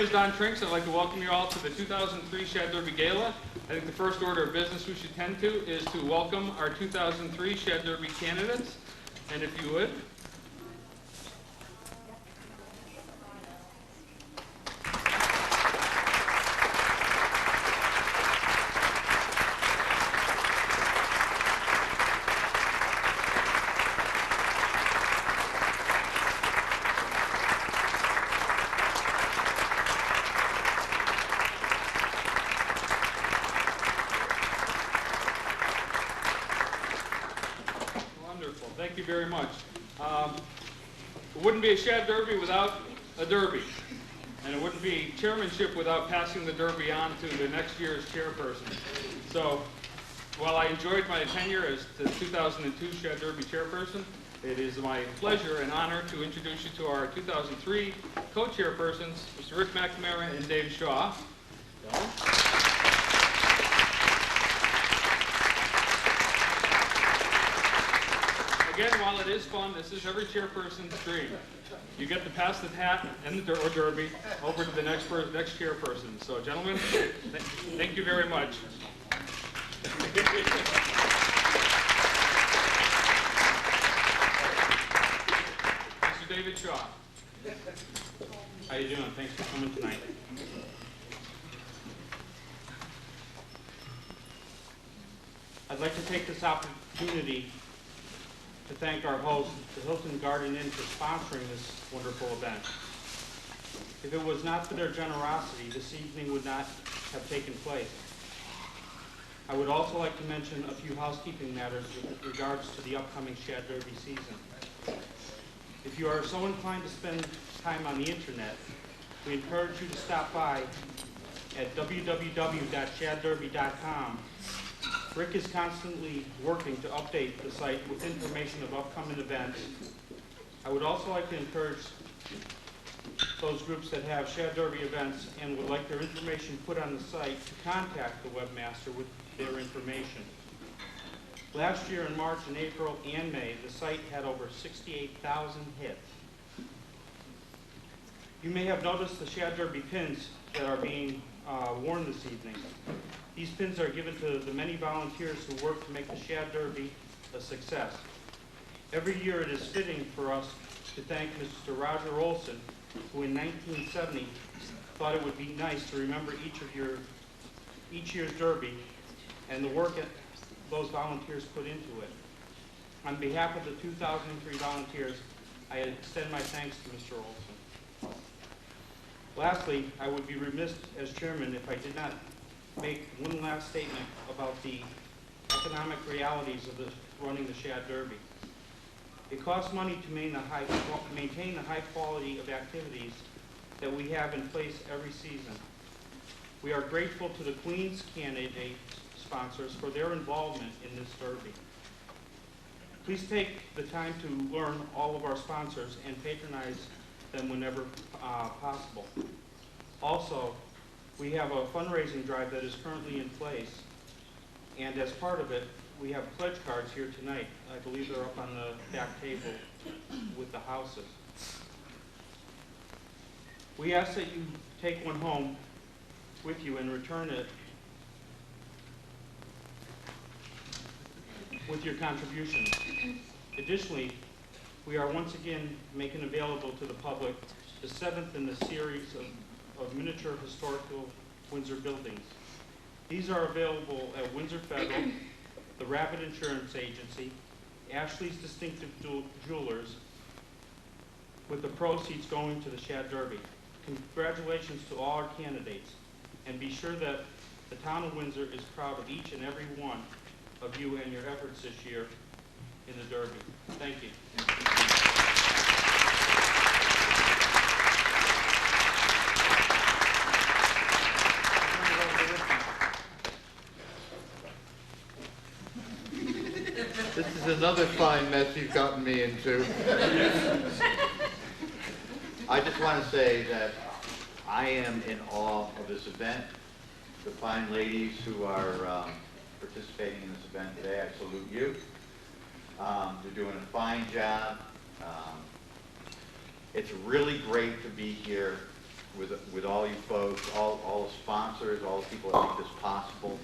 is Don Trinks. I'd like to welcome you all to the 2003 Shad Derby Gala. I think the first order of business we should tend to is to welcome our 2003 Shad Derby candidates. And if you would. Thank you very much. It wouldn't be a Shad Derby without a Derby. And it wouldn't be chairmanship without passing the Derby on to the next year's chairperson. So while I enjoyed my tenure as the 2002 Shad Derby chairperson, it is my pleasure and honor to introduce you to our 2003 co-chairpersons, Mr. Rick McNamara and Dave Shaw. Again, while it is fun, this is every chairperson's dream. You get to pass the hat and the derby over to the next chairperson. So, gentlemen, thank you very much. Mr. David Shaw. How you doing? Thanks for coming tonight. I'd like to take this opportunity to thank our host, the Hilton Garden Inn, for sponsoring this wonderful event. If it was not for their generosity, this evening would not have taken place. I would also like to mention a few housekeeping matters with regards to the upcoming Shad Derby season. If you are so inclined to spend time on the internet, we encourage you to stop by at www.shadderby.com. Rick is constantly working to update the site with information of upcoming events. I would also like to encourage those groups that have Shad Derby events and would like their information put on the site to contact the webmaster with their information. Last year in March and April and May, the site had over 68,000 hits. You may have noticed the Shad Derby pins that are being worn this evening. These pins are given to the many volunteers who work to make the Shad Derby a success. Every year it is fitting for us to thank Mr. Roger Olson, who in 1970 thought it would be nice to remember each year's Derby and the work that those volunteers put into it. On behalf of the 2003 volunteers, I extend my thanks to Mr. Olson. Lastly, I would be remiss as chairman if I did not make one last statement about the economic realities of running the Shad Derby. It costs money to maintain the high quality of activities that we have in place every season. We are grateful to the Queen's candidate sponsors for their involvement in this Derby. Please take the time to learn all of our sponsors and patronize them whenever possible. Also, we have a fundraising drive that is currently in place, and as part of it, we have pledge cards here tonight. I believe they're up on the back table with the houses. We ask that you take one home with you and return it with your contributions. Additionally, we are once again making available to the public the 7th in the series of miniature historical Windsor buildings. These are available at Windsor Federal, the Rabbit Insurance Agency, Ashley's Distinctive Jewelers, with the proceeds going to the Shad Derby. Congratulations to all our candidates, and be sure that the town of Windsor is proud of each and every one of you and your efforts this year in the Derby. Thank you. This is another fine mess you've gotten me into. I just want to say that I am in awe of this event. The fine ladies who are participating in this event today, I salute you. They're doing a fine job. It's really great to be here with all you folks, all the sponsors, all the people that make this possible.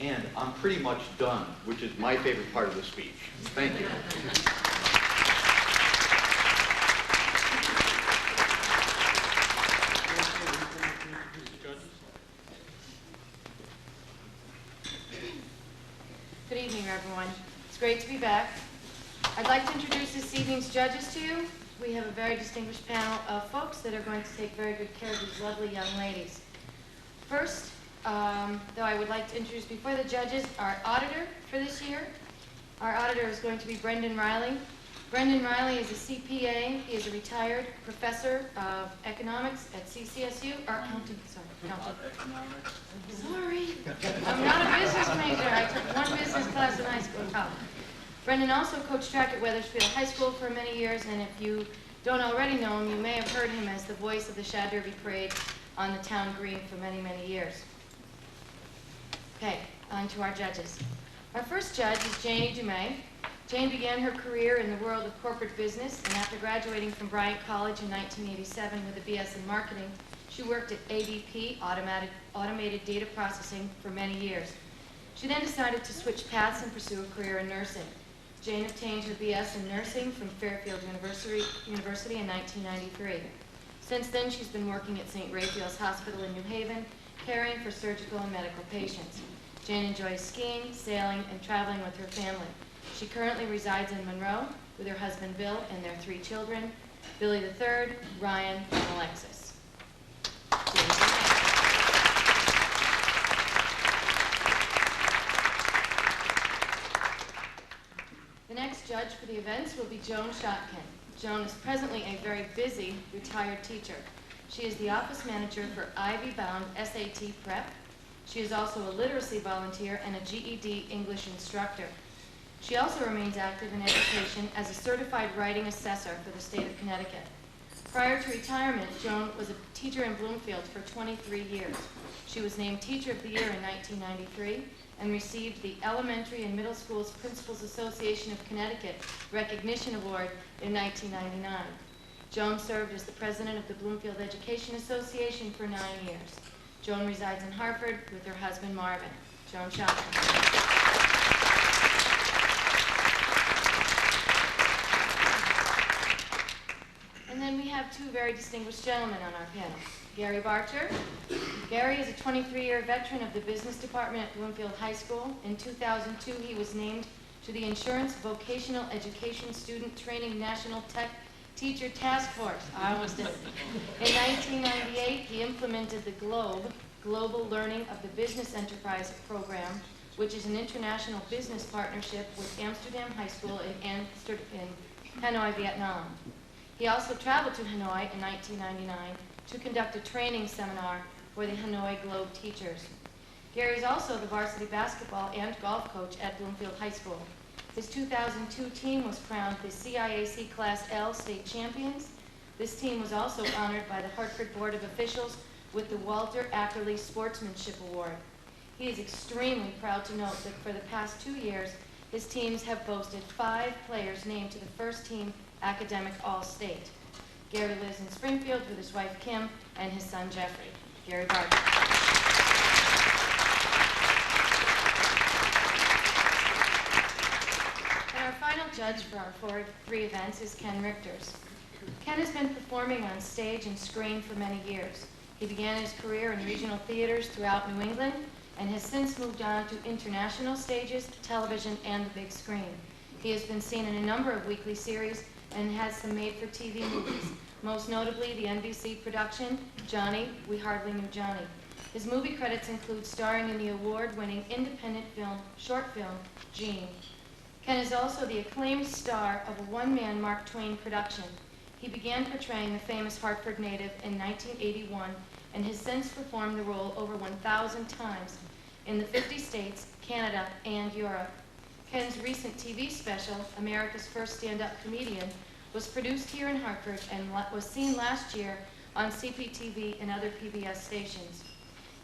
And I'm pretty much done, which is my favorite part of the speech. Thank you. Good evening, everyone. It's great to be back. I'd like to introduce this evening's judges to you. We have a very distinguished panel of folks that are going to take very good care of these lovely young ladies. First, though, I would like to introduce before the judges our auditor for this year. Our auditor is going to be Brendan Riley. Brendan Riley is a CPA. He is a retired professor of economics at CCSU, or accounting, sorry. I'm not a business major. I took one business class in high school. Oh. Brendan also coached track at Weathersfield High School for many years, and if you don't already know him, you may have heard him as the voice of the Shad Derby Parade on the town green for many, many years. Okay, on to our judges. Our first judge is Janie Dumais. Jane began her career in the world of corporate business, and after graduating from Bryant College in 1987 with a BS in marketing, she worked at ADP, Automated Data Processing, for many years. She then decided to switch paths and pursue a career in nursing. Jane obtained her BS in nursing from Fairfield University in 1993. Since then, she's been working at St. Raphael's Hospital in New Haven, caring for surgical and medical patients. Jane enjoys skiing, sailing, and traveling with her family. She currently resides in Monroe with her husband Bill and their 3 children, Billy III, Ryan, and Alexis. The next judge for the events will be Joan Shotkin. Joan is presently a very busy retired teacher. She is the office manager for Ivy-bound SAT prep. She is also a literacy volunteer and a GED English instructor. She also remains active in education as a certified writing assessor for the state of Connecticut. Prior to retirement, Joan was a teacher in Bloomfield for 23 years. She was named Teacher of the Year in 1993 and received the Elementary and Middle Schools Principals Association of Connecticut Recognition Award in 1999. Joan served as the president of the Bloomfield Education Association for 9 years. Joan resides in Hartford with her husband Marvin. Joan Shotkin. And then we have 2 very distinguished gentlemen on our panel. Gary Barcher. Gary is a 23-year veteran of the business department at Bloomfield High School. In 2002, he was named to the Insurance Vocational Education Student Training National Tech Teacher Task Force. I almost did it. In 1998, he implemented the Global Learning of the Business Enterprise program, which is an international business partnership with Amsterdam High School in Hanoi, Vietnam. He also traveled to Hanoi in 1999 to conduct a training seminar for the Hanoi Globe teachers. Gary is also the varsity basketball and golf coach at Bloomfield High School. His 2002 team was crowned the CIAC Class L state champions. This team was also honored by the Hartford Board of Officials with the Walter Ackerley Sportsmanship Award. He is extremely proud to note that for the past 2 years, his teams have boasted 5 players named to the first team Academic All-State. Gary lives in Springfield with his wife Kim and his son Jeffrey. Gary Barker. And our final judge for our 3 events is Ken Richters. Ken has been performing on stage and screen for many years. He began his career in regional theaters throughout New England and has since moved on to international stages, television, and the big screen. He has been seen in a number of weekly series and has some made-for-TV movies, most notably the NBC production, Johnny, We Hardly Knew Johnny. His movie credits include starring in the award-winning independent short film, Gene. Ken is also the acclaimed star of a one-man Mark Twain production. He began portraying the famous Hartford native in 1981 and has since performed the role over 1,000 times in the 50 states, Canada, and Europe. Ken's recent TV special, America's First Stand-Up Comedian, was produced here in Hartford and was seen last year on CPTV and other PBS stations.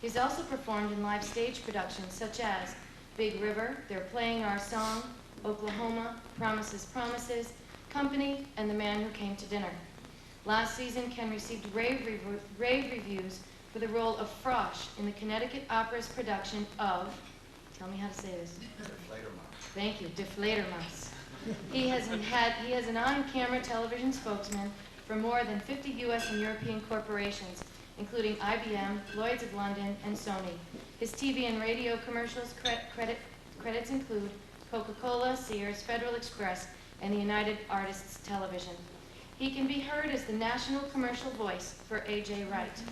He's also performed in live stage productions such as Big River, They're Playing Our Song, Oklahoma, Promises, Promises, Company, and The Man Who Came to Dinner. Last season, Ken received rave reviews for the role of Frosh in the Connecticut Opera's production of, tell me how to say this. Deflator Mouse. Thank you, Deflator Mouse. He has an on-camera television spokesman for more than 50 U.S. and European corporations, including IBM, Lloyd's of London, and Sony. His TV and radio commercials credits include Coca-Cola, Sears, Federal Express, and the United Artists Television. He can be heard as the national commercial voice for A.J. Wright.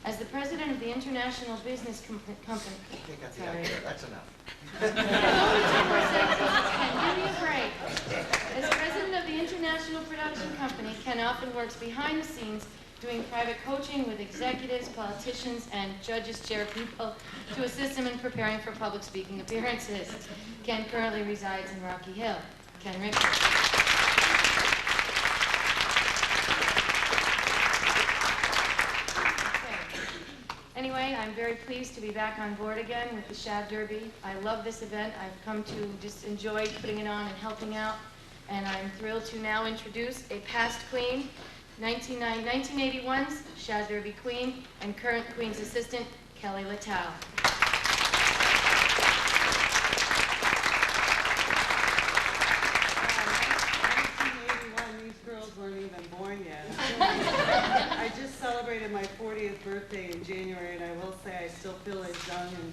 As the president of the International Business Company... Take out the actor, that's enough. Only 2 more seconds. Ken, give me a break. As president of the International Production Company, Ken often works behind the scenes doing private coaching with executives, politicians, and judges, chair people to assist him in preparing for public speaking appearances. Ken currently resides in Rocky Hill. Ken Richards. Anyway, I'm very pleased to be back on board again with the Shad Derby. I love this event. I've come to just enjoy putting it on and helping out. And I'm thrilled to now introduce a past queen, 1981's Shad Derby queen, and current queen's assistant, Kelly Littell. 1981, these girls weren't even born yet. I just celebrated my 40th birthday in January, and I will say I still feel as young and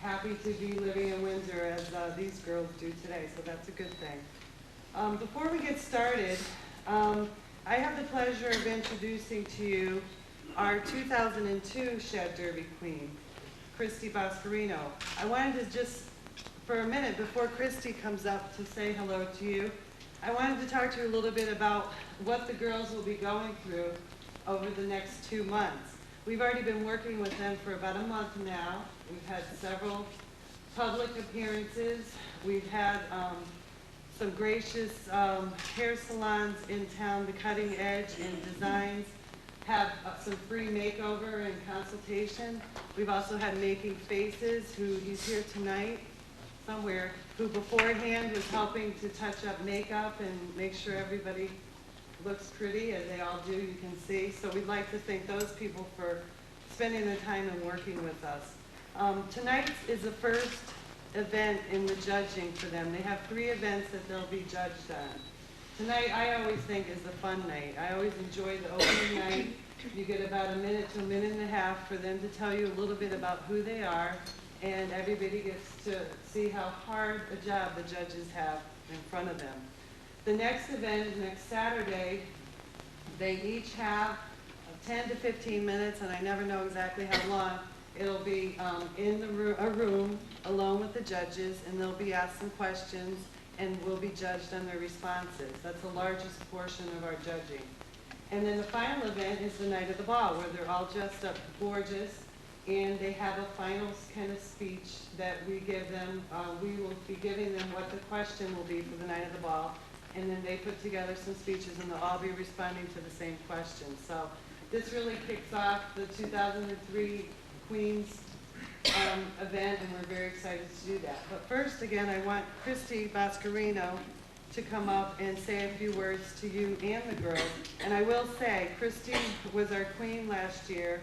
happy to be living in Windsor as these girls do today, so that's a good thing. Before we get started, I have the pleasure of introducing to you our 2002 Shad Derby queen, Christy Boscarino. I wanted to just, for a minute, before Christy comes up to say hello to you, I wanted to talk to you a little bit about what the girls will be going through over the next 2 months. We've already been working with them for about a month now. We've had several public appearances. We've had some gracious hair salons in town, the Cutting Edge and Designs, have some free makeover and consultation. We've also had Making Faces, who he's here tonight somewhere, who beforehand was helping to touch up makeup and make sure everybody looks pretty, as they all do, you can see. So we'd like to thank those people for spending their time and working with us. Tonight is the first event in the judging for them. They have 3 events that they'll be judged on. Tonight, I always think, is a fun night. I always enjoy the opening night. You get about a minute to a minute and a half for them to tell you a little bit about who they are, and everybody gets to see how hard a job the judges have in front of them. The next event, next Saturday, they each have 10 to 15 minutes, and I never know exactly how long. It'll be in a room alone with the judges, and they'll be asked some questions, and will be judged on their responses. That's the largest portion of our judging. And then the final event is the night of the ball, where they're all dressed up gorgeous, and they have a final kind of speech that we give them. We will be giving them what the question will be for the night of the ball, and then they put together some speeches, and they'll all be responding to the same question. So this really kicks off the 2003 Queens event, and we're very excited to do that. But first, again, I want Christy Boscarino to come up and say a few words to you and the girls. And I will say, Christy was our queen last year,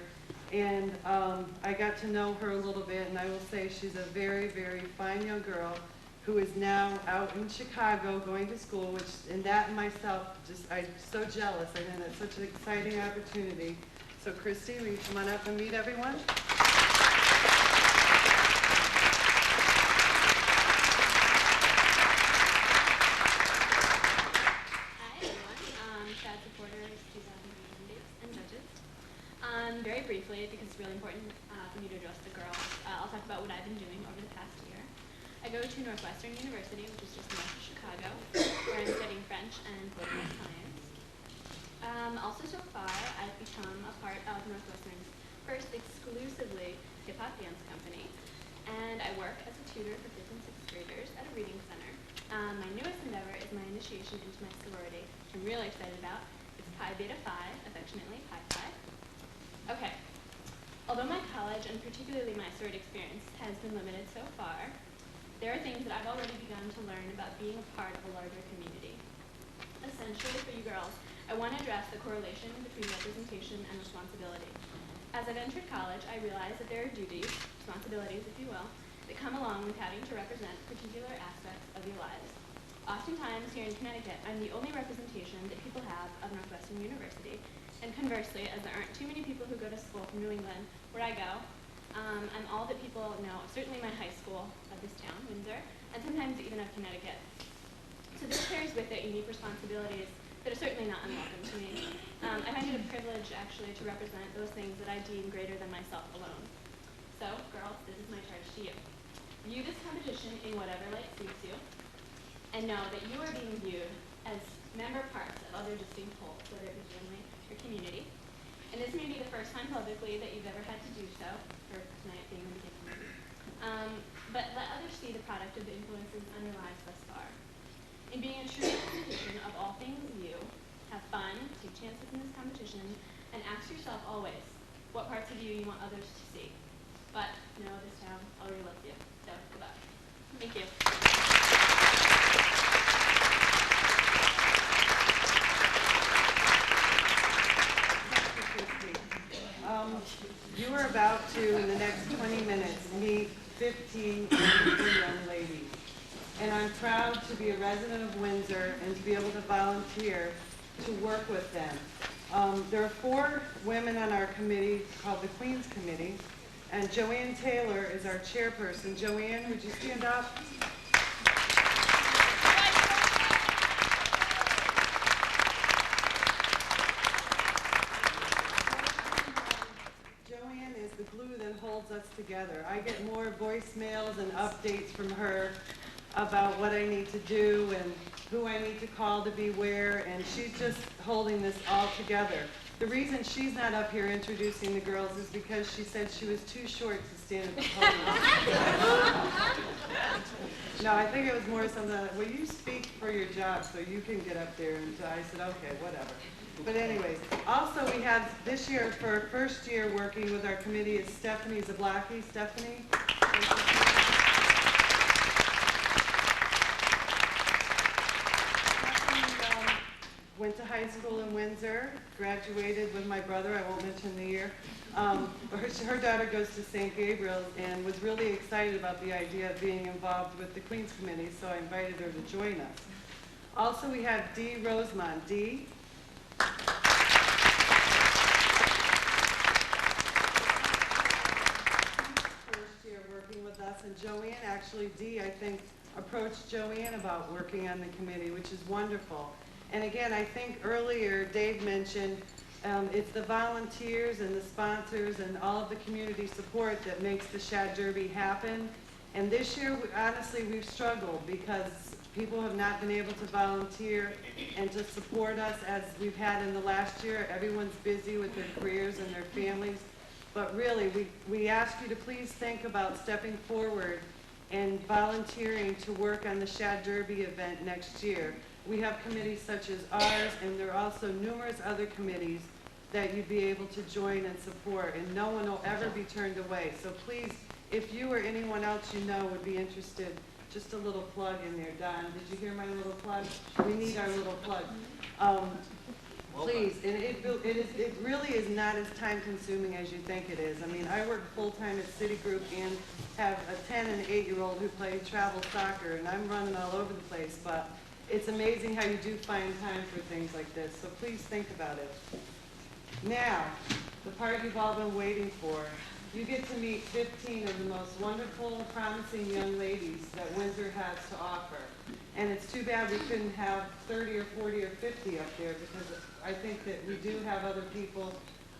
and I got to know her a little bit, and I will say she's a very, very fine young girl who is now out in Chicago going to school, which, and that in myself, I'm so jealous. I think that's such an exciting opportunity. So Christy, will you come on up and meet everyone? Very briefly, because it's really important for me to address the girls, I'll talk about what I've been doing over the past year. I go to Northwestern University, which is just north of Chicago, where I'm studying French and political science. Also, so far, I've become a part of Northwestern's first exclusively hip-hop dance company, and I work as a tutor for 5th and 6th graders at a reading center. My newest endeavor is my initiation into my sorority, which I'm really excited about. It's Pi Beta Phi, affectionately Pi Phi. Okay, although my college, and particularly my sorority experience, has been limited so far, there are things that I've already begun to learn about being a part of a larger community. Essentially, for you girls, I want to address the correlation between representation and responsibility. As I've entered college, I realize that there are duties, responsibilities if you will, that come along with having to represent particular aspects of your lives. Oftentimes here in Connecticut, I'm the only representation that people have of Northwestern University, and conversely, as there aren't too many people who go to school from New England, where I go, I'm all that people know, certainly my high school of this town, Windsor, and sometimes even of Connecticut. So this carries with it unique responsibilities that are certainly not unwelcome to me. I find it a privilege, actually, to represent those things that I deem greater than myself alone. So, girls, this is my charge to you. View this competition in whatever light suits you, and know that you are being viewed as member parts of other distinct wholes, whether it be family or community. And this may be the first time publicly that you've ever had to do so, for tonight being the beginning. But let others see the product of the influences on your lives thus far. In being a true representation of all things you, have fun, take chances in this competition, and ask yourself always what parts of you want others to see. But know this town already loves you, so good luck. Thank you. You are about to, in the next 20 minutes, meet 15 wonderful young ladies. And I'm proud to be a resident of Windsor and to be able to volunteer to work with them. There are 4 women on our committee called the Queen's Committee, and Joanne Taylor is our chairperson. Joanne, would you stand up? Joanne is the glue that holds us together. I get more voicemails and updates from her about what I need to do and who I need to call to be where, and she's just holding this all together. The reason she's not up here introducing the girls is because she said she was too short to stand at the podium. No, I think it was more something like, well, you speak for your job, so you can get up there. And I said, okay, whatever. But anyways, also we have this year, for our first year working with our committee, is Stephanie Zablocki. Stephanie? Went to high school in Windsor, graduated with my brother, I won't mention the year. Her daughter goes to St. Gabriel's and was really excited about the idea of being involved with the Queen's Committee, so I invited her to join us. Also, we have Dee Rosemont. Dee? First year working with us, and Joanne, actually Dee, I think, approached Joanne about working on the committee, which is wonderful. And again, I think earlier Dave mentioned it's the volunteers and the sponsors and all of the community support that makes the Shad Derby happen. And this year, honestly, we've struggled because people have not been able to volunteer and to support us as we've had in the last year. Everyone's busy with their careers and their families. But really, we ask you to please think about stepping forward and volunteering to work on the Shad Derby event next year. We have committees such as ours, and there are also numerous other committees that you'd be able to join and support, and no one will ever be turned away. So please, if you or anyone else you know would be interested, just a little plug in there. Don, did you hear my little plug? We need our little plug. Please, and it really is not as time-consuming as you think it is. I mean, I work full-time at Citigroup and have a 10 and an 8-year-old who play travel soccer, and I'm running all over the place, but it's amazing how you do find time for things like this, so please think about it. Now, the part you've all been waiting for. You get to meet 15 of the most wonderful, promising young ladies that Windsor has to offer. And it's too bad we couldn't have 30 or 40 or 50 up there, because I think that we do have other people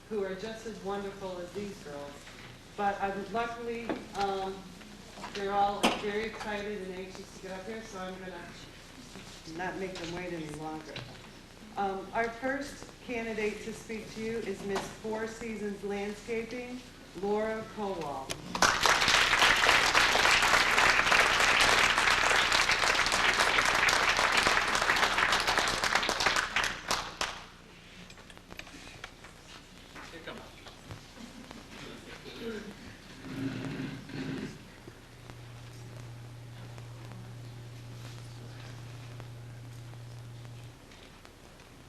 who are just as wonderful as these girls. But luckily, they're all very excited and anxious to get up here, so I'm going to not make them wait any longer. Our first candidate to speak to you is Miss Four Seasons Landscaping, Laura Kowal.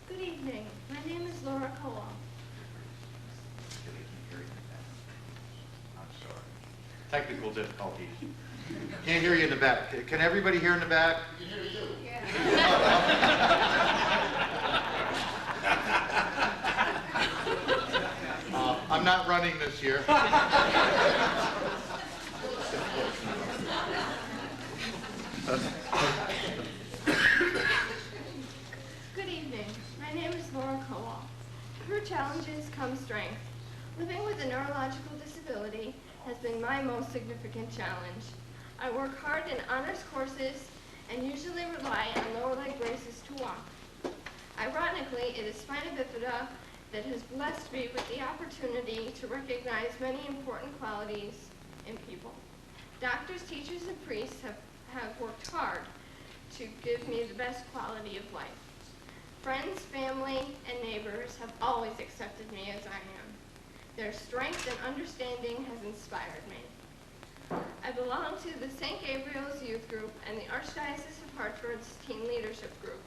Good evening. technical difficulties. Can't hear you in the back. Can everybody hear in the back? We can hear you. I'm not running this year. Good evening. My name is Laura Kowal. Through challenges come strength. Living with a neurological disability has been my most significant challenge. I work hard in honors courses and usually rely on lower leg braces to walk. Ironically, it is spina bifida that has blessed me with the opportunity to recognize many important qualities in people. Doctors, teachers, and priests have worked hard to give me the best quality of life. Friends, family, and neighbors have always accepted me as I am. Their strength and understanding has inspired me. I belong to the St. Gabriel's Youth Group and the Archdiocese of Hartford's Teen Leadership Group.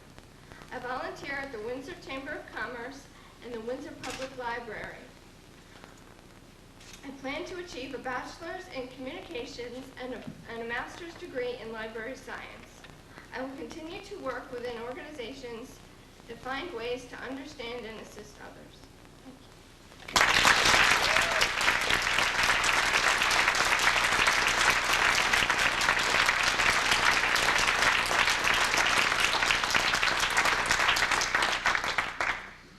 I volunteer at the Windsor Chamber of Commerce and the Windsor Public Library. I plan to achieve a bachelor's in communications and a master's degree in library science. I will continue to work within organizations to find ways to understand and assist others.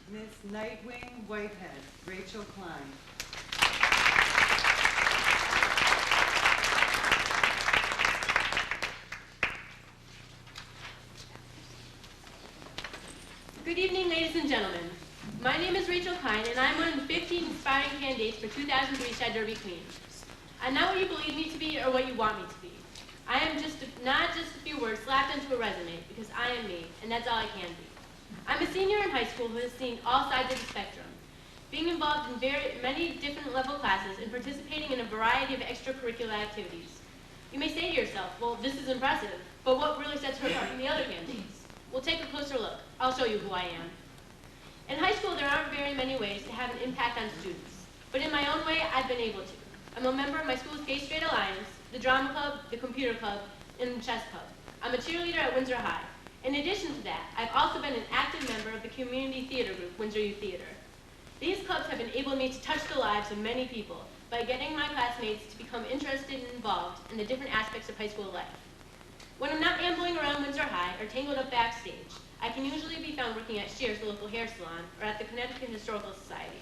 Miss Nightwing Whitehead, Rachel Klein. Good evening, ladies and gentlemen. My name is Rachel Klein, and I'm one of the 15 inspiring candidates for 2003 Shad Derby Queen. I'm not what you believe me to be or what you want me to be. I am not just a few words slapped into a resume, because I am me, and that's all I can be. I'm a senior in high school who has seen all sides of the spectrum, being involved in many different level classes and participating in a variety of extracurricular activities. You may say to yourself, well, this is impressive, but what really sets her apart from the other candidates? Well, take a closer look. I'll show you who I am. In high school, there aren't very many ways to have an impact on students, but in my own way, I've been able to. I'm a member of my school's Gay Straight Alliance, the drama club, the computer club, and the chess club. I'm a cheerleader at Windsor High. In addition to that, I've also been an active member of the community theater group, Windsor Youth Theater. These clubs have enabled me to touch the lives of many people by getting my classmates to become interested and involved in the different aspects of high school life. When I'm not ambling around Windsor High or tangled up backstage, I can usually be found working at Shears, the local hair salon, or at the Connecticut Historical Society.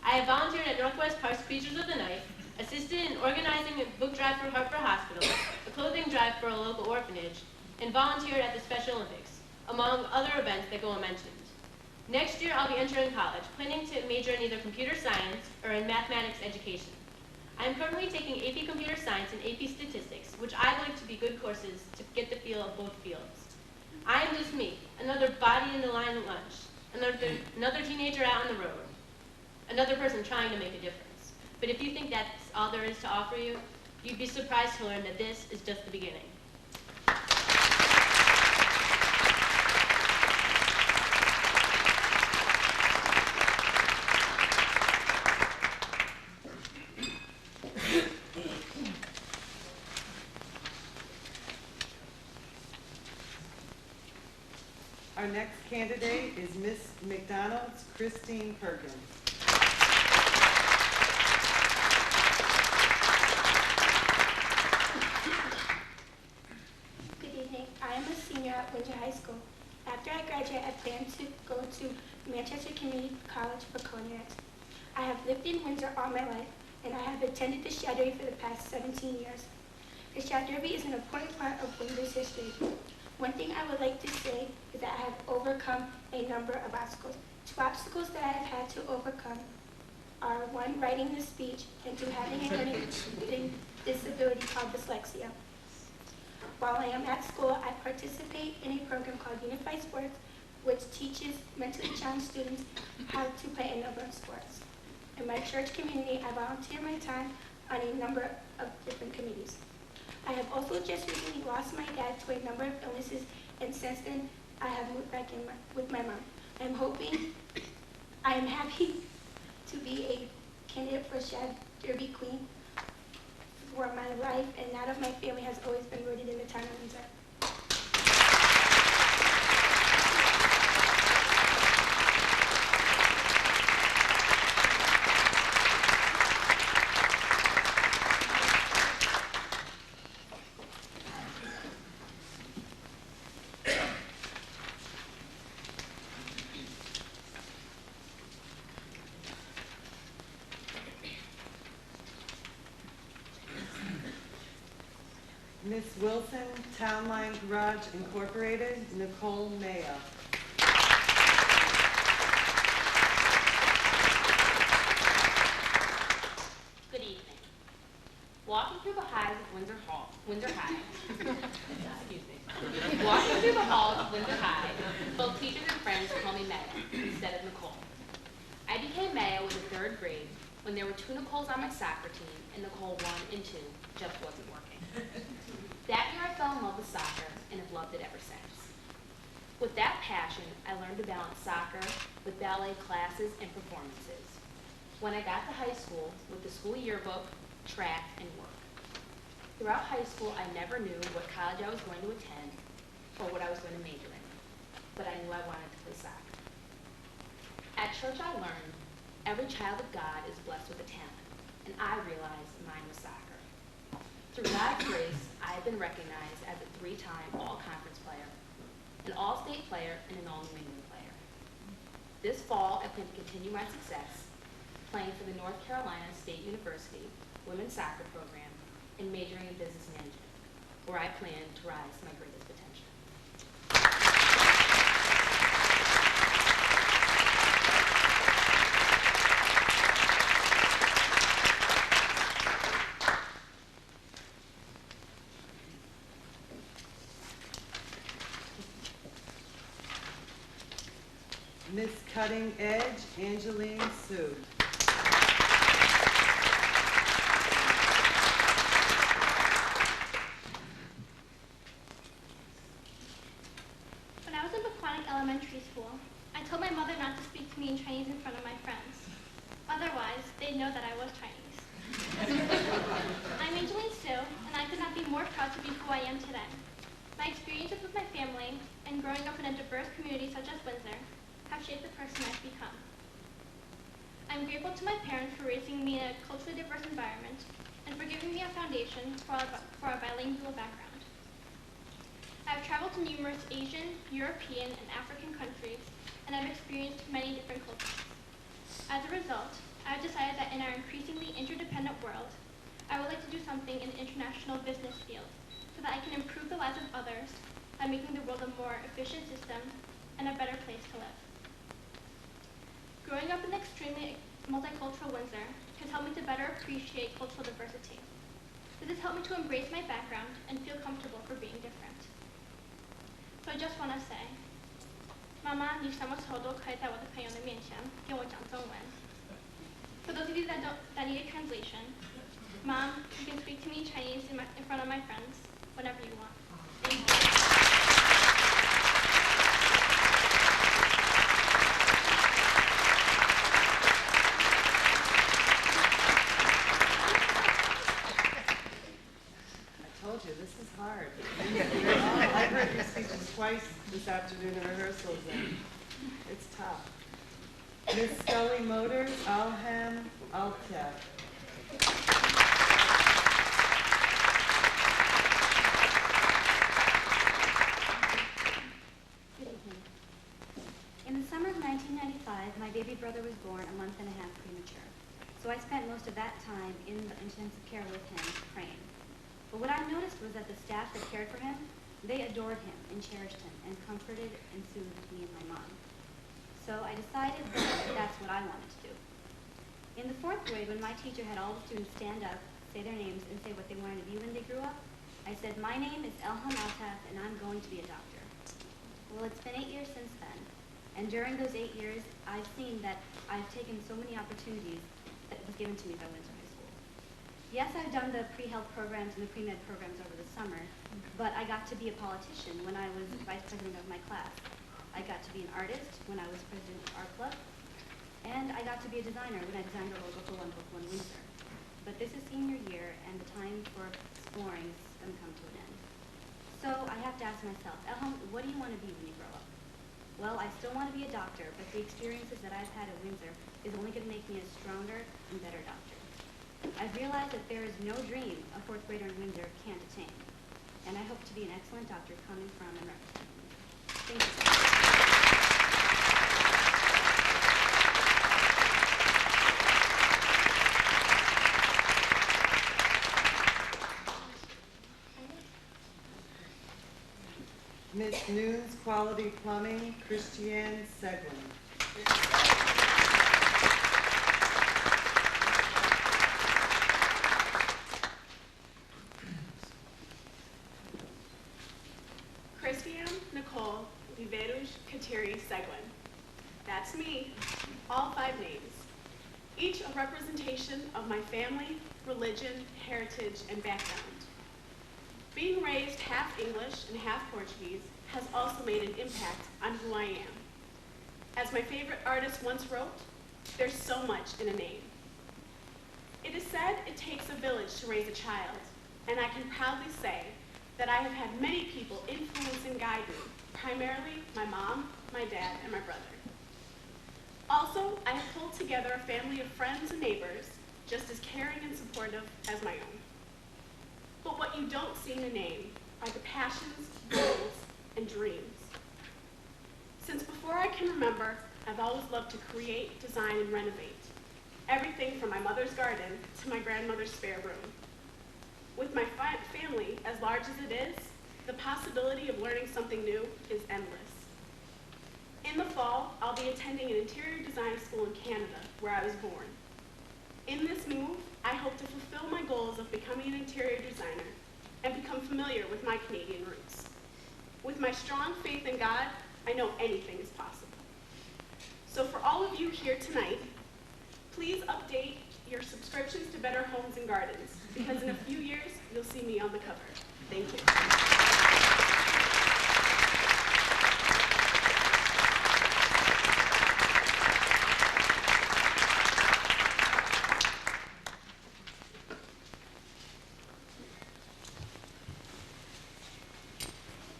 I have volunteered at Northwest Park's Creatures of the Night, assisted in organizing a book drive for Hartford Hospital, a clothing drive for a local orphanage, and volunteered at the Special Olympics, among other events that go unmentioned. Next year, I'll be entering college, planning to major in either computer science or in mathematics education. I am currently taking AP Computer Science and AP Statistics, which I believe to be good courses to get the feel of both fields. I am just me, another body in the line at lunch, another teenager out on the road, another person trying to make a difference. But if you think that's all there is to offer you, you'd be surprised to learn that this is just the beginning. Our next candidate is Miss McDonald's Christine Perkins. Good evening. I am a senior at Windsor High School. After I graduate, I plan to go to Manchester Community College for culinary arts. I have lived in Windsor all my life, and I have attended the Shad Derby for the past 17 years. The Shad Derby is an important part of Windsor's history. One thing I would like to say is that I have overcome a number of obstacles. 2 obstacles that I have had to overcome are 1, writing the speech, and 2, having a learning disability called dyslexia. While I am at school, I participate in a program called Unified Sports, which teaches mentally challenged students how to play a number of sports. In my church community, I volunteer my time on a number of different committees. I have also just recently lost my dad to a number of illnesses, and since then, I have moved back in with my mom. I am happy to be a candidate for Shad Derby Queen for my life and that of my family has always been rooted in the town of Windsor. Miss Wilson, Town Line Garage Incorporated, Nicole Maya. Good evening. Walking through the halls of Windsor High. Excuse me. Walking through the halls of Windsor High, both teachers and friends call me Maya instead of Nicole. I became Maya with the 3rd grade when there were 2 Nicoles on my soccer team and Nicole 1 and 2 just wasn't working. That year I fell in love with soccer and have loved it ever since. With that passion, I learned to balance soccer with ballet classes and performances. When I got to high school, with the school yearbook, track, and work. Throughout high school, I never knew what college I was going to attend or what I was going to major in, but I knew I wanted to play soccer. At church, I learned every child of God is blessed with a talent, and I realized mine was soccer. Through God's grace, I have been recognized as a 3-time all-conference player, an all-state player, and an all-New England player. This fall, I plan to continue my success, playing for the North Carolina State University women's soccer program and majoring in business management, where I plan to rise to my greatest potential. Miss Cutting Edge, Angeline Sue. When I was in Paquonic Elementary School, I told my mother not to speak to me in Chinese in front of my friends. Otherwise, they'd know that I was Chinese. I'm Angeline Sue, and I could not be more proud to be who I am today. My experiences with my family and growing up in a diverse community such as Windsor have shaped the person I've become. I'm grateful to my parents for raising me in a culturally diverse environment and for giving me a foundation for a bilingual background. I've traveled to numerous Asian, European, and African countries, and I've experienced many different cultures. As a result, I've decided that in our increasingly interdependent world, I would like to do something in the international business field so that I can improve the lives of others by making the world a more efficient system and a better place to live. Growing up in extremely multicultural Windsor has helped me to better appreciate cultural diversity. This has helped me to embrace my background and feel comfortable for being different. So I just want to say, 妈妈，你什么时候都可以在我的朋友的面前跟我讲中文。For those of you that need a translation, Mom, you can speak to me in Chinese in front of my friends whenever you want. Thank you. This is hard. I heard your speeches twice this afternoon in rehearsals, and it's tough. Miss Scully Motors, Alham Altef. In the summer of 1995, my baby brother was born a month and a half premature. So I spent most of that time in the intensive care with him, praying. But what I noticed was that the staff that cared for him, they adored him and cherished him and comforted and soothed me and my mom. So I decided that that's what I wanted to do. In the 4th grade, when my teacher had all the students stand up, say their names, and say what they wanted to be when they grew up, I said, my name is Elham Altaf, and I'm going to be a doctor. Well, it's been 8 years since then, and during those 8 years, I've seen that I've taken so many opportunities that was given to me by Windsor High School. Yes, I've done the pre-health programs and the pre-med programs over the summer, but I got to be a politician when I was vice president of my class. I got to be an artist when I was president of our club, and I got to be a designer when I designed our logo for One Book, One Windsor. But this is senior year, and and the time for exploring is going to come to an end. So I have to ask myself, Elham, what do you want to be when you grow up? Well, I still want to be a doctor, but the experiences that I've had at Windsor is only going to make me a stronger and better doctor. I've realized that there is no dream a fourth grader in Windsor can't attain, and I hope to be an excellent doctor coming from and representing Windsor. Thank you. Miss Noon's Quality Plumbing, Christiane Seguin. Christiane Nicole Liveruj Kateri Seguin. That's me, all 5 names. Each a representation of my family, religion, heritage, and background. Being raised half English and half Portuguese has also made an impact on who I am. As my favorite artist once wrote, there's so much in a name. It is said it takes a village to raise a child, and I can proudly say that I have had many people influence and guide me, primarily my mom, my dad, and my brother. Also, I have pulled together a family of friends and neighbors just as caring and supportive as my own. But what you don't see in a name are the passions, goals, and dreams. Since before I can remember, I've always loved to create, design, and renovate. Everything from my mother's garden to my grandmother's spare room. With my family as large as it is, the possibility of learning something new is endless. In the fall, I'll be attending an interior design school in Canada, where I was born. In this move, I hope to fulfill my goals of becoming an interior designer and become familiar with my Canadian roots. With my strong faith in God, I know anything is possible. So for all of you here tonight, please update your subscriptions to Better Homes and Gardens, because in a few years, you'll see me on the cover. Thank you.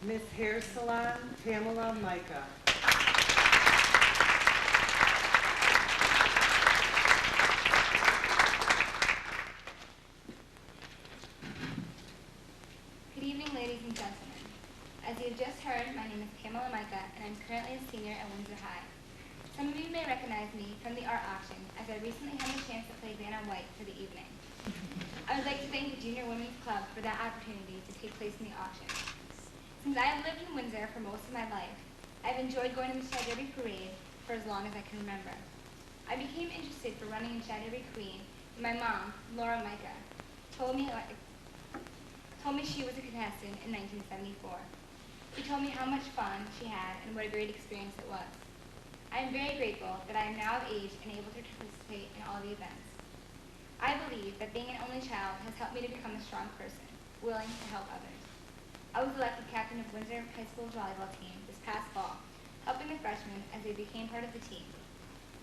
Miss Hair Salon, Pamela Micah. Good evening, ladies and gentlemen. As you have just heard, my name is Pamela Micah, and I'm currently a senior at Windsor High. Some of you may recognize me from the art auction, as I recently had the chance to play Vanna White for the evening. I would like to thank the Junior Women's Club for that opportunity to take place in the auction. Since I have lived in Windsor for most of my life, I've enjoyed going to the Shad Parade for as long as I can remember. I became interested for running in Shad Queen when my mom, Laura Micah, told me she was a contestant in 1974. She told me how much fun she had and what a great experience it was. I am very grateful that I am now of age and able to participate in all the events. I believe that being an only child has helped me to become a strong person, willing to help others. I was elected captain of Windsor High School volleyball team this past fall, helping the freshmen as they became part of the team.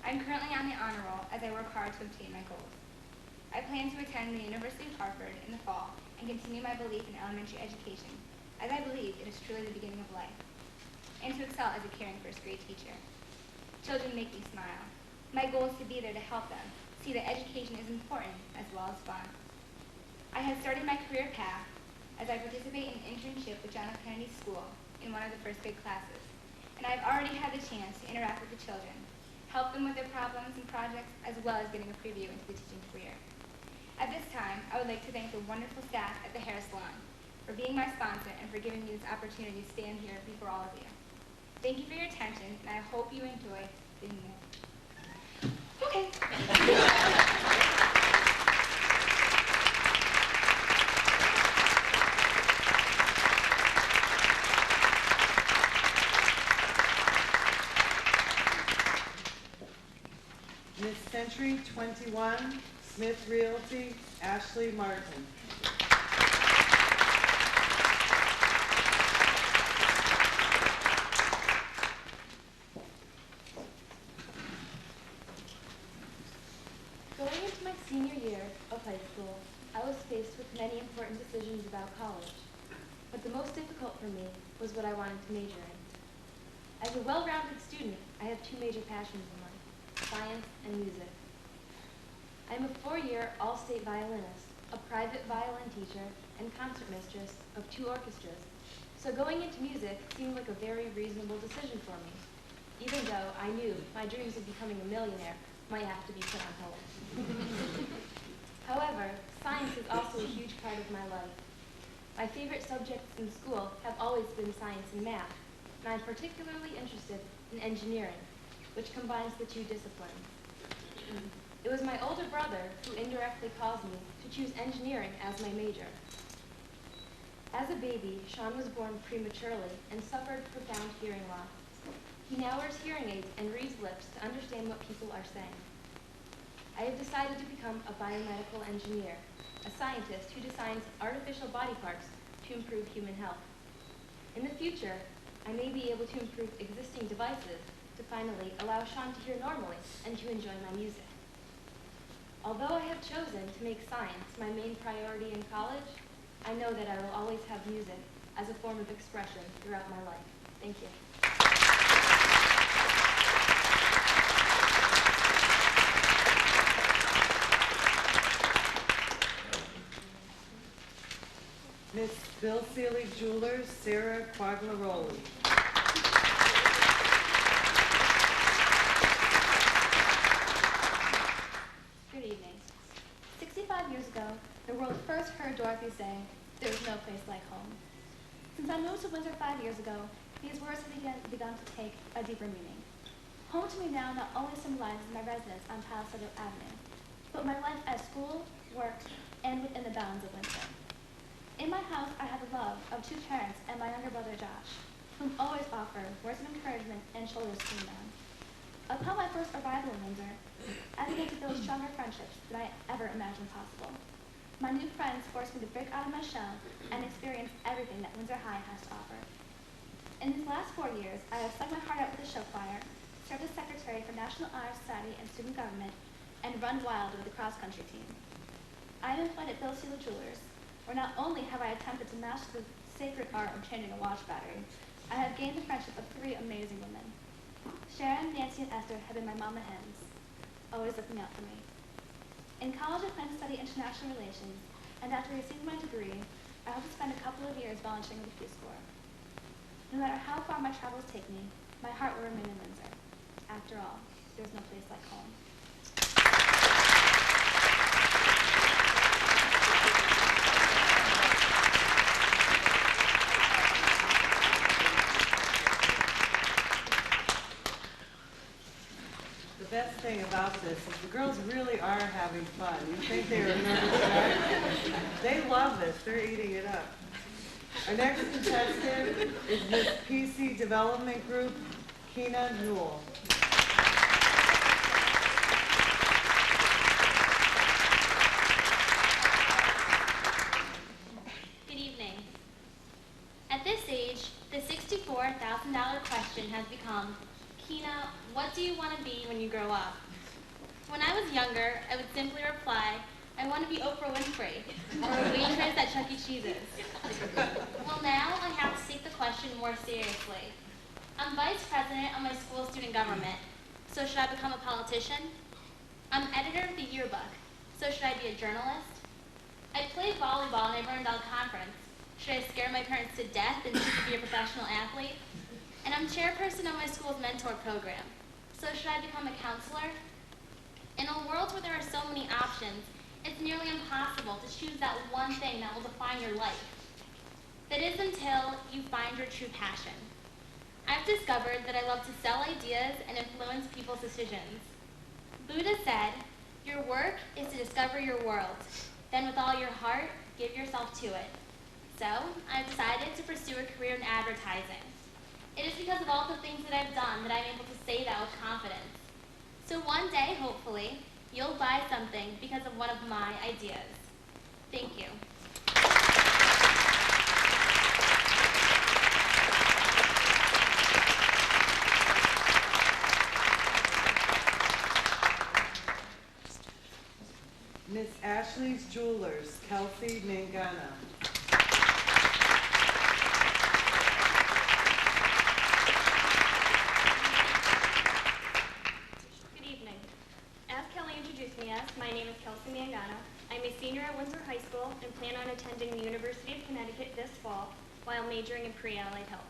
I'm currently on the honor roll as I work hard to obtain my goals. I plan to attend the University of Hartford in the fall and continue my belief in elementary education, as I believe it is truly the beginning of life, and to excel as a caring first grade teacher. Children make me smile. My goal is to be there to help them see that education is important as well as fun. I have started my career path as I participate in an internship with John F. Kennedy School in one of the first grade classes, and I've already had the chance to interact with the children, help them with their problems and projects, as well as getting a preview into the teaching career. At this time, I would like to thank the wonderful staff at the hair salon for being my sponsor and for giving me this opportunity to stand here before all of you. Thank you for your attention, and I hope you enjoy being there. Okay. Miss Century 21, Smith Realty, Ashley Martin. Going into my senior year of high school, I was faced with many important decisions about college, but the most difficult for me was what I wanted to major in. As a well-rounded student, I have two major passions in life, science and music. I am a four-year all-state violinist, a private violin teacher, and concert mistress of two orchestras, so going into music seemed like a very reasonable decision for me, even though I knew my dreams of becoming a millionaire might have to be put on hold. However, science is also a huge part of my life. My favorite subjects in school have always been science and math, and I'm particularly interested in engineering, which combines the two disciplines. It was my older brother who indirectly caused me to choose engineering as my major. As a baby, Sean was born prematurely and suffered profound hearing loss. He now wears hearing aids and reads lips to understand what people are saying. I have decided to become a biomedical engineer, a scientist who designs artificial body parts to improve human health. In the future, I may be able to improve existing devices to finally allow Sean to hear normally and to enjoy my music. Although I have chosen to make science my main priority in college, I know that I will always have music as a form of expression throughout my life. Thank you. Miss Bill Seeley Jewelers, Sarah Quaglaroli. Good evening. 65 years ago, the world first heard Dorothy say, "There is no place like home." Since I moved to Windsor 5 years ago, these words have begun to take a deeper meaning. Home to me now not only symbolizes my residence on Palisade Avenue, but my life at school, work, and within the bounds of Windsor. In my house, I have the love of two parents and my younger brother, Josh, whom always offer words of encouragement and shoulders to lean on. Upon my first arrival in Windsor, I began to build stronger friendships than I ever imagined possible. My new friends forced me to break out of my shell and experience everything that Windsor High has to offer. In these last 4 years, I have sung my heart out with the show choir, served as secretary for National Honor Society and Student Government, and run wild with the cross-country team. I am employed at Bill Seeley Jewelers, where not only have I attempted to master the sacred art of changing a watch battery, I have gained the friendship of 3 amazing women. Sharon, Nancy, and Esther have been my mama hens, always looking out for me. In college, I plan to study international relations, and after receiving my degree, I hope to spend a couple of years volunteering with the Peace Corps. No matter how far my travels take me, my heart will remain in Windsor. After all, there's no place like home. The best thing about this is the girls really are having fun. You think they were nervous, right? They love this. They're eating it up. Our next contestant is Miss PC Development Group, Keena Newell. Good evening. At this age, the $64,000 question has become, Keena, what do you want to be when you grow up? When I was younger, I would simply reply, I want to be Oprah Winfrey, or a waitress at Chuck E. Cheese's. Well, now I have to take the question more seriously. I'm vice president of my school student government, so should I become a politician? I'm editor of the yearbook, so should I be a journalist? I played volleyball in a Burndale conference. Should I scare my parents to death and choose to be a professional athlete? And I'm chairperson of my school's mentor program, so should I become a counselor? In a world where there are so many options, it's nearly impossible to choose that one thing that will define your life. That is until you find your true passion. I've discovered that I love to sell ideas and influence people's decisions. Buddha said, your work is to discover your world. Then with all your heart, give yourself to it. So, I've decided to pursue a career in advertising. It is because of all the things that I've done that I'm able to say that with confidence. So one day, hopefully, you'll buy something because of one of my ideas. Thank you. Miss Ash Ashley's Jewelers, Kelsey Mangana. Good evening. As Kelly introduced me as, my name is Kelsey Mangano. I'm a senior at Windsor High School and plan on attending the University of Connecticut this fall while majoring in pre-allied health.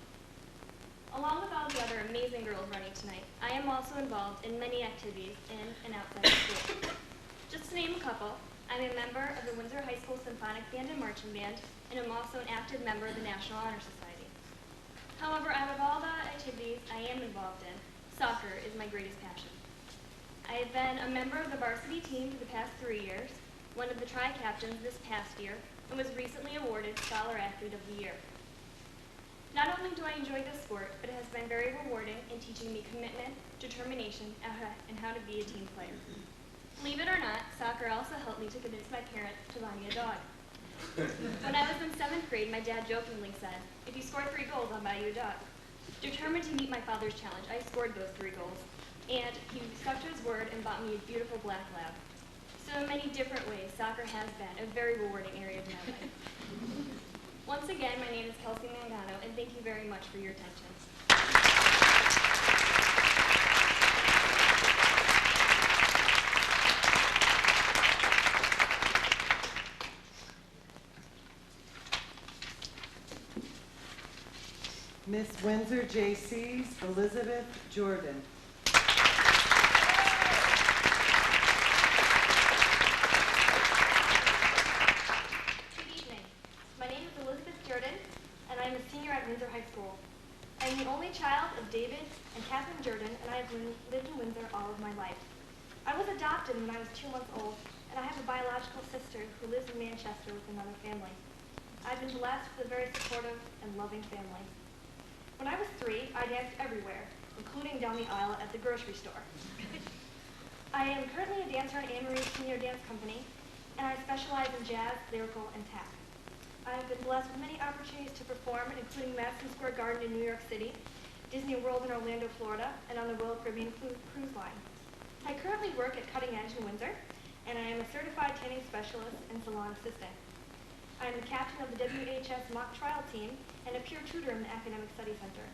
Along with all the other amazing girls running tonight, I am also involved in many activities in and outside of school. Just to name a couple, I'm a member of the Windsor High School Symphonic Band and Marching Band, and am also an active member of the National Honor Society. However, out of all the activities I am involved in, soccer is my greatest passion. I have been a member of the varsity team for the past 3 years, one of the tri-captains this past year, and was recently awarded Scholar Athlete of the Year. Not only do I enjoy this sport, but it has been very rewarding in teaching me commitment, determination, and how to be a team player. Believe it or not, soccer also helped me to convince my parents to buy me a dog. When I was in 7th grade, my dad jokingly said, "If you score 3 goals, I'll buy you a dog." Determined to meet my father's challenge, I scored those 3 goals, and he stuck to his word and bought me a beautiful black lab. So in many different ways, soccer has been a very rewarding area of my life. Once again, my name is Kelsey Mangano, and thank you very much for your attention. Miss Windsor J.C.'s Elizabeth Jordan. I'm a senior at Windsor High School. I'm the only child of David and Catherine Jordan, and I have lived in Windsor all of my life. I was adopted when I was 2 months old, and I have a biological sister who lives in Manchester with another family. I've been blessed with a very supportive and loving family. When I was 3, I danced everywhere, including down the aisle at the grocery store. I am currently a dancer in Anne Marie's Senior Dance Company, and I specialize in jazz, lyrical, and tap. I've been blessed with many opportunities to perform, including Madison Square Garden in New York City, Disney World in Orlando, Florida, and on the Royal Caribbean Cruise Line. I currently work at Cutting Edge in Windsor, and I am a certified tanning specialist and salon assistant. I am the captain of the WHS mock trial team and a peer tutor in the Academic Study Center.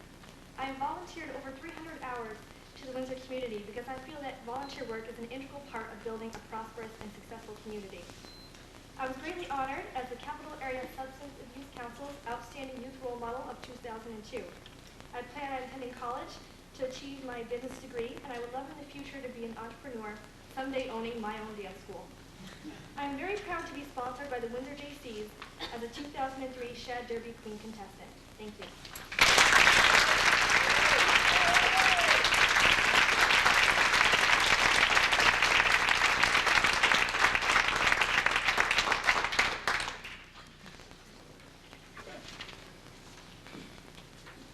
I have volunteered over 300 hours to the Windsor community because I feel that volunteer work is an integral part of building a prosperous and successful community. I was greatly honored as the Capital Area Substance Abuse Council's Outstanding Youth Role Model of 2002. I plan on attending college to achieve my business degree, and I would love in the future to be an entrepreneur, someday owning my own dance school. I am very proud to be sponsored by the Windsor JCs as a 2003 Shad Derby Queen contestant. Thank you.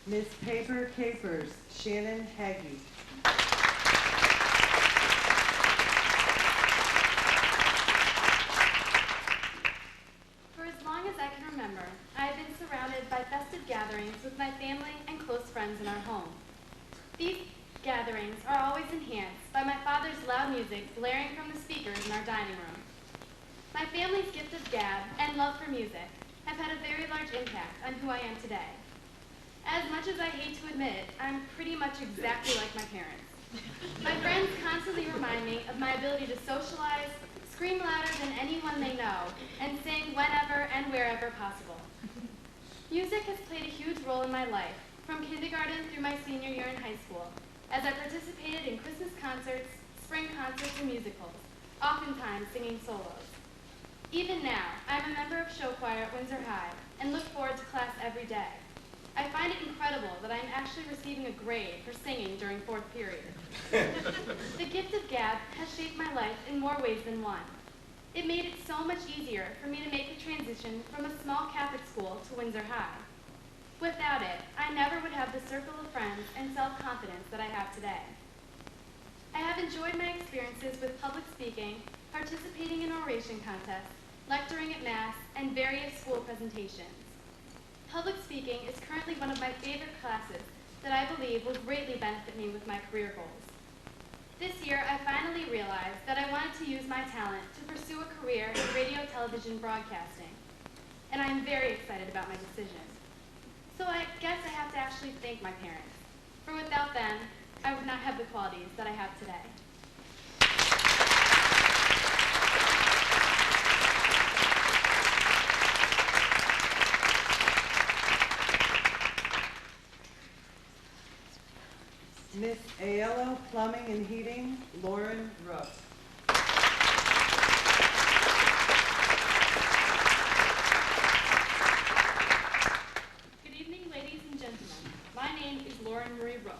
Miss Paper Capers, Shannon Haggy. For as long as I can remember, I have been surrounded by festive gatherings with my family and close friends in our home. These gatherings are always enhanced by my father's loud music blaring from the speakers in our dining room. My family's gift of gab and love for music have had a very large impact on who I am today. As much as I hate to admit it, I'm pretty much exactly like my parents. My friends constantly remind me of my ability to socialize, scream louder than anyone they know, and sing whenever and wherever possible. Music has played a huge role in my life, from kindergarten through my senior year in high school, as I participated in Christmas concerts, spring concerts, and musicals, oftentimes singing solos. Even now, I'm a member of show choir at Windsor High and look forward to class every day. I find it incredible that I'm actually receiving a grade for singing during 4th period. The gift of gab has shaped my life in more ways than one. It made it so much easier for me to make the transition from a small Catholic school to Windsor High. Without it, I never would have the circle of friends and self-confidence that I have today. I have enjoyed my experiences with public speaking, participating in oration contests, lecturing at Mass, and various school presentations. Public speaking is currently one of my favorite classes that I believe will greatly benefit me with my career goals. This year, I finally realized that I wanted to use my talent to pursue a career in radio, television, broadcasting. And I'm very excited about my decision. So I guess I have to actually thank my parents, for without them, I would not have the qualities that I have today. Miss Aiello, Plumbing and Heating, Lauren Rook. Good evening, ladies and gentlemen. My name is Lauren Marie Rowe.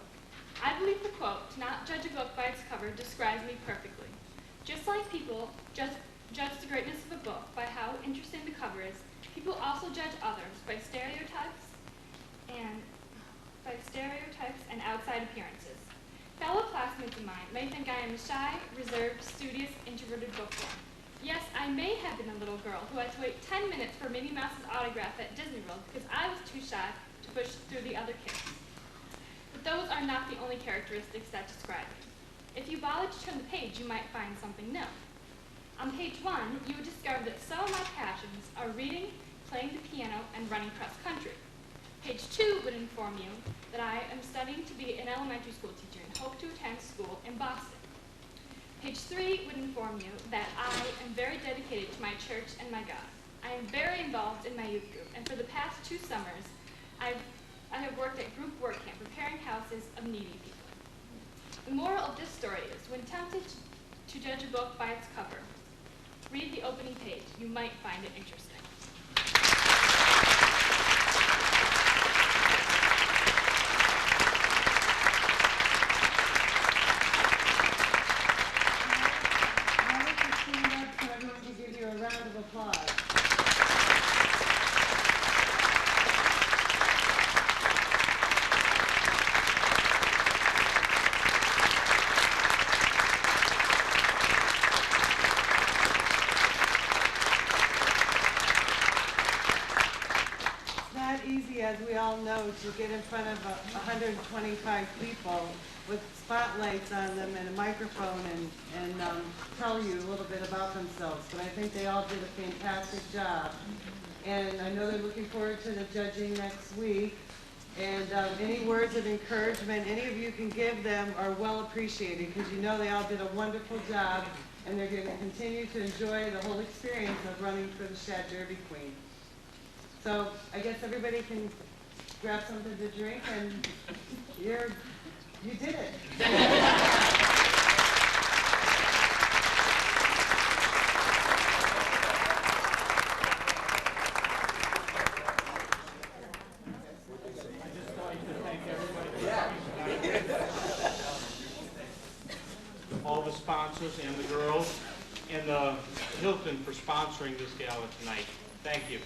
I believe the quote, "To not judge a book by its cover," describes me perfectly. Just like people judge the greatness of a book by how interesting the cover is, people also judge others by stereotypes and outside appearances. Fellow classmates of mine may think I am a shy, reserved, studious, introverted bookworm. Yes, I may have been a little girl who had to wait 10 minutes for Minnie Mouse's autograph at Disney World because I was too shy to push through the other kids. But those are not the only characteristics that describe me. If you bother to turn the page, you might find something new. On page 1, you would discover that some of my passions are reading, playing the piano, and running cross country. Page 2 would inform you that I am studying to be an elementary school teacher and hope to attend school in Boston. Page 3 would inform you that I am very dedicated to my church and my God. I am very involved in my youth group, and for the past 2 summers, I have worked at group work camp preparing houses of needy people. The moral of this story is, when tempted to judge a book by its cover, read the opening page. You might find it interesting. Give you a round of applause. It's not easy, as we all know, to get in front of 125 people with spotlights on them and a microphone and tell you a little bit about themselves. But I think they all did a fantastic job. And I know they're looking forward to the judging next week. And any words of encouragement any of you can give them are well appreciated, because you know they all did a wonderful job, and they're going to continue to enjoy the whole experience of running for the Shad Derby Queen. So I guess everybody can grab something to drink, and you did it. All the sponsors and the girls, and Hilton for sponsoring this gala tonight. Thank you.